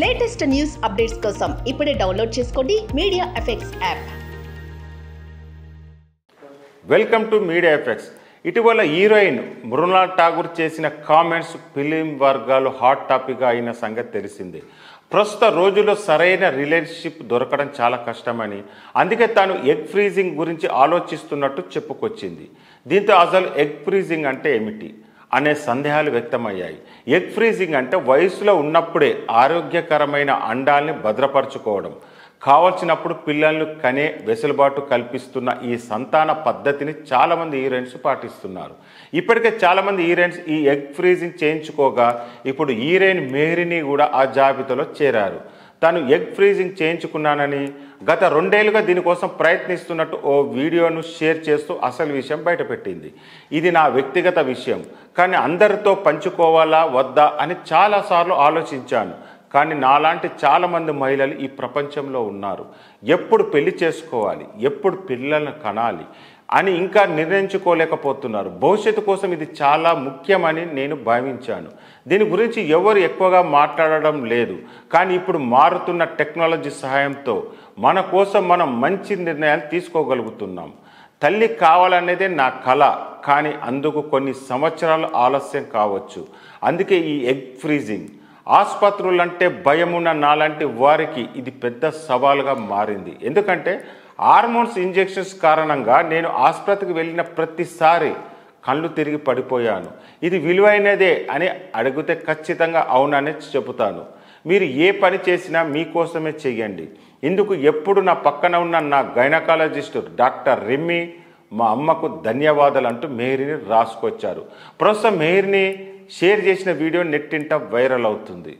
Latest news updates కోసం ఇప్పుడే download చేసుకోండి media effects app. Welcome to media effects. ఇటీవల హీరోయిన్ మృణాల్ ఠాగూర్ చేసిన కామెంట్స్ ఫిలిం వర్గాలు హాట్ టాపిక్గా అయిన సంగతి తెలిసిందే. ప్రస్తుత రోజుల్లో సరైన రిలేషన్షిప్ దొరకడం చాలా కష్టమని, అందుకే తాను ఎగ్ ఫ్రీజింగ్ గురించి ఆలోచిస్తున్నట్టు చెప్పుకొచ్చింది. దీంతో అసలు ఎగ్ ఫ్రీజింగ్ అంటే ఏమిటి అనే సందేహాలు వ్యక్తమయ్యాయి. ఎగ్ ఫ్రీజింగ్ అంటే వయసులో ఉన్నప్పుడే ఆరోగ్యకరమైన అండాల్ని భద్రపరచుకోవడం, కావలసినప్పుడు పిల్లలను కనే వెసులుబాటు కల్పిస్తున్న ఈ సంతాన పద్ధతిని చాలామంది హీరోయిన్స్ పాటిస్తున్నారు. ఇప్పటికే చాలామంది హీరోయిన్స్ ఈ ఎగ్ ఫ్రీజింగ్ చేయించుకోగా ఇప్పుడు హీరోయిన్ మెహ్రీని కూడా ఆ జాబితాలో చేరారు. తాను ఎగ్ ఫ్రీజింగ్ చేయించుకున్నానని, గత 2 ఏళ్లుగా దీనికోసం ప్రయత్నిస్తున్నట్టు ఓ వీడియోను షేర్ చేస్తూ అసలు విషయం బయటపెట్టింది. ఇది నా వ్యక్తిగత విషయం, కానీ అందరితో పంచుకోవాలా వద్దా అని చాలాసార్లు ఆలోచించాను. కానీ నాలాంటి చాలామంది మహిళలు ఈ ప్రపంచంలో ఉన్నారు. ఎప్పుడు పెళ్లి చేసుకోవాలి, ఎప్పుడు పిల్లలను కనాలి అని ఇంకా నిర్ణయించుకోలేకపోతున్నారు. భవిష్యత్తు కోసం ఇది చాలా ముఖ్యమని నేను భావించాను. దీని గురించి ఎవరు ఎక్కువగా మాట్లాడడం లేదు. కానీ ఇప్పుడు మారుతున్న టెక్నాలజీ సహాయంతో మన కోసం మనం మంచి నిర్ణయాలు తీసుకోగలుగుతున్నాం. తల్లి కావాలనేదే నా కల, కానీ అందుకు కొన్ని సంవత్సరాలు ఆలస్యం కావచ్చు. అందుకే ఈ ఎగ్ ఫ్రీజింగ్. ఆసుపత్రులంటే భయమున్న నాలాంటి వారికి ఇది పెద్ద సవాలుగా మారింది. ఎందుకంటే హార్మోన్స్ ఇంజెక్షన్స్ కారణంగా నేను ఆసుపత్రికి వెళ్ళిన ప్రతిసారి కళ్ళు తిరిగి పడిపోయాను. ఇది విలువైనదే అని అడిగితే ఖచ్చితంగా అవునని చెబుతాను. మీరు ఏ పని చేసినా మీకోసమే చెయ్యండి. ఇందుకు ఎప్పుడు నా పక్కన ఉన్న నా గైనకాలజిస్టు డాక్టర్ రిమ్మి, మా అమ్మకు ధన్యవాదాలు అంటూ మెహ్రీని రాసుకొచ్చారు. ప్రస్తుతం మెహ్రీని షేర్ చేసిన వీడియో నెట్టింట వైరల్ అవుతుంది.